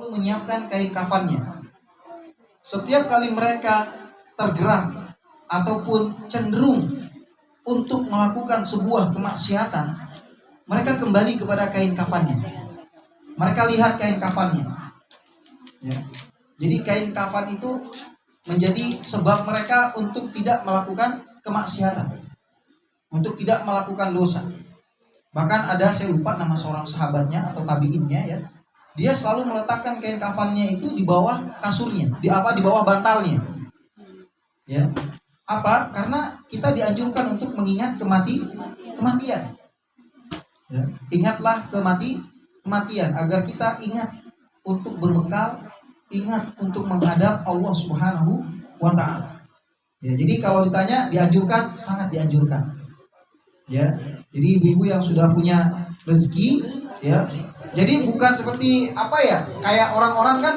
lalu menyiapkan kain kafannya. Setiap kali mereka tergerak ataupun cenderung untuk melakukan sebuah kemaksiatan, mereka kembali kepada kain kafannya. Mereka lihat kain kafannya. Ya. Jadi kain kafan itu menjadi sebab mereka untuk tidak melakukan kemaksiatan, untuk tidak melakukan dosa. Bahkan ada, saya lupa nama seorang sahabatnya atau tabiinnya ya, dia selalu meletakkan kain kafannya itu di bawah kasurnya, di bawah bantalnya. Ya. Apa? Karena kita dianjurkan untuk mengingat kematian. Ya. Ingatlah kematian agar kita ingat untuk berbekal, ingat untuk menghadap Allah Subhanahu wa taala. Ya, jadi kalau ditanya dianjurkan, sangat dianjurkan. Ya. Jadi ibu-ibu yang sudah punya rezeki, ya. Jadi bukan seperti apa ya? Kayak orang-orang kan,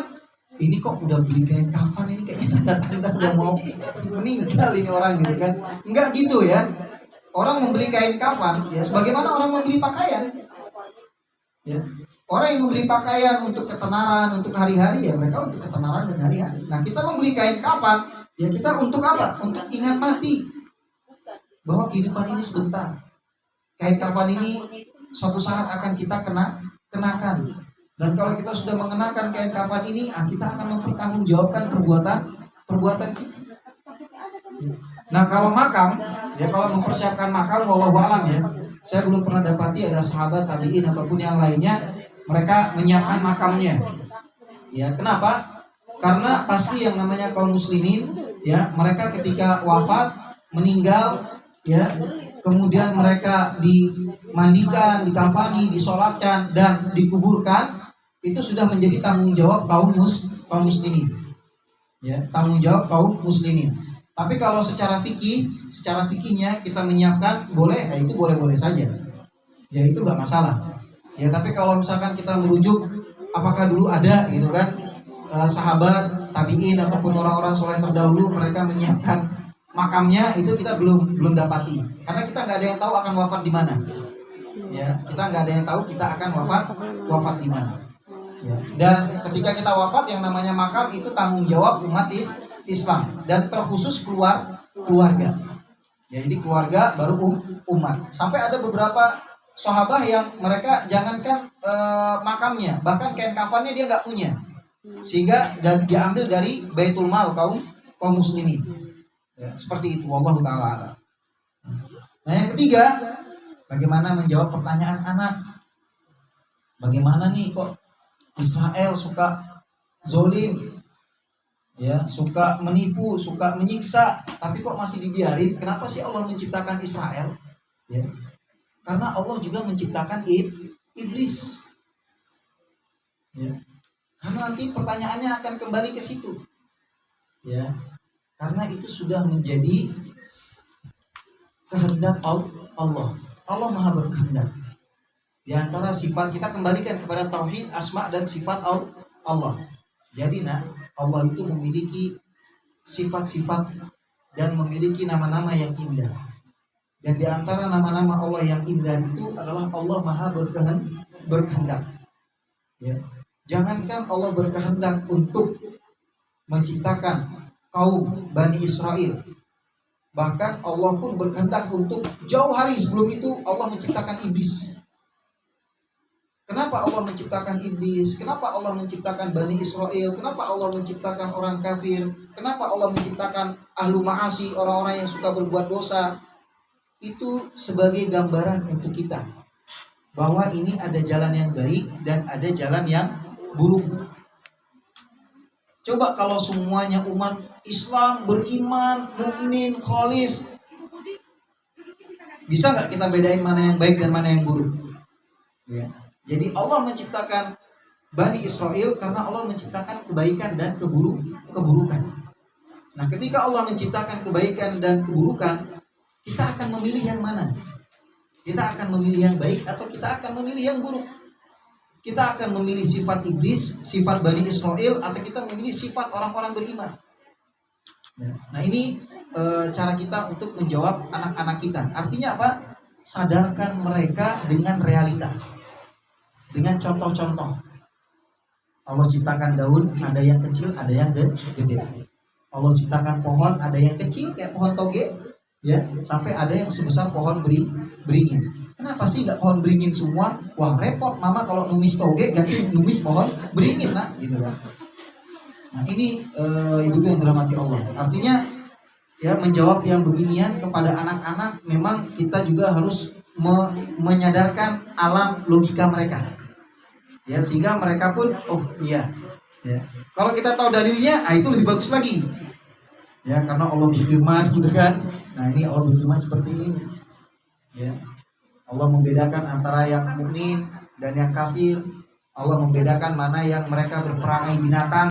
ini kok udah beli kain kafan, ini kayaknya tanda udah mau meninggal ini orang gitu kan. Enggak gitu ya. Orang membeli kain kafan ya sebagaimana orang membeli pakaian. Ya. Orang yang membeli pakaian untuk ketenaran, untuk hari-hari, ya mereka untuk ketenaran dan hari-hari. Nah, kita membeli kain kafan, ya kita untuk apa? Untuk ingat mati. Bahwa kehidupan ini sebentar. Kain kafan ini suatu saat akan kita kenakan. Dan kalau kita sudah mengenakan kain kafan ini, kita akan mempertanggungjawabkan perbuatan kita. Nah, kalau makam, ya kalau mempersiapkan makam, wallahu a'lam ya. Saya belum pernah dapati ada sahabat tabi'in ataupun yang lainnya mereka menyiapkan makamnya. Ya, kenapa? Karena pasti yang namanya kaum muslimin, ya, mereka ketika wafat, meninggal, ya, kemudian mereka dimandikan, dikafani, disolatkan dan dikuburkan, itu sudah menjadi tanggung jawab kaum muslimin. Ya, tanggung jawab kaum muslimin. Tapi kalau secara fikihnya kita menyiapkan boleh, ya itu boleh-boleh saja. Ya itu nggak masalah. Ya tapi kalau misalkan kita merujuk apakah dulu ada gitu kan sahabat, tabi'in ataupun orang-orang soleh terdahulu mereka menyiapkan makamnya, itu kita belum dapati. Karena kita nggak ada yang tahu akan wafat di mana. Ya, kita nggak ada yang tahu kita akan wafat di mana. Ya. Dan ketika kita wafat, yang namanya makam itu tanggung jawab umat Islam dan terkhusus keluarga. Ya, jadi keluarga baru umat. Sampai ada beberapa sahabat yang mereka jangankan makamnya, bahkan kain kafannya dia nggak punya, sehingga dan diambil dari Baitul Mal kaum muslimin. Ya, seperti itu. Wallahu taala. Nah, yang ketiga, bagaimana menjawab pertanyaan anak? Bagaimana nih kok Israel suka zolim, ya, suka menipu, suka menyiksa, tapi kok masih dibiarin? Kenapa sih Allah menciptakan Israel? Ya, karena Allah juga menciptakan iblis. Ya, karena nanti pertanyaannya akan kembali ke situ. Ya, karena itu sudah menjadi kehendak Allah. Allah Maha berkehendak. Di antara sifat, kita kembalikan kepada tauhid asma dan sifat Allah. Jadi Allah itu memiliki sifat-sifat dan memiliki nama-nama yang indah. Dan di antara nama-nama Allah yang indah itu adalah Allah Maha berkehendak. Ya. Jangankan Allah berkehendak untuk menciptakan kaum Bani Israel, bahkan Allah pun berkehendak untuk jauh hari sebelum itu Allah menciptakan iblis. Kenapa Allah menciptakan iblis? Kenapa Allah menciptakan Bani Israel? Kenapa Allah menciptakan orang kafir? Kenapa Allah menciptakan ahlu ma'asi, orang-orang yang suka berbuat dosa? Itu sebagai gambaran untuk kita bahwa ini ada jalan yang baik dan ada jalan yang buruk. Coba kalau semuanya umat Islam beriman, mukmin, kholis, bisa nggak kita bedain mana yang baik dan mana yang buruk? Ya. Jadi Allah menciptakan Bani Israel karena Allah menciptakan kebaikan dan keburukan. Nah, ketika Allah menciptakan kebaikan dan keburukan, kita akan memilih yang mana? Kita akan memilih yang baik atau kita akan memilih yang buruk? Kita akan memilih sifat iblis, sifat Bani Israel, atau kita memilih sifat orang-orang beriman? Nah, ini cara kita untuk menjawab anak-anak kita. Artinya apa? Sadarkan mereka dengan realita, dengan contoh-contoh. Allah ciptakan daun, ada yang kecil, ada yang gede. Allah ciptakan pohon, ada yang kecil kayak pohon toge, ya, sampai ada yang sebesar pohon beringin. Kenapa sih nggak pohon beringin semua? Wah repot, mama kalau numis toge ganti numis pohon beringin lah, gitu kan. Nah ini ibu yang dirahmati Allah. Artinya ya menjawab yang beginian kepada anak-anak, memang kita juga harus menyadarkan alam logika mereka, ya, sehingga mereka pun oh iya, ya. Kalau kita tahu dalilnya, itu lebih bagus lagi, ya, karena Allah berfirman, gitu kan. Nah ini Allah berfirman seperti ini, ya. Allah membedakan antara yang mukmin dan yang kafir. Allah membedakan mana yang mereka berperangai binatang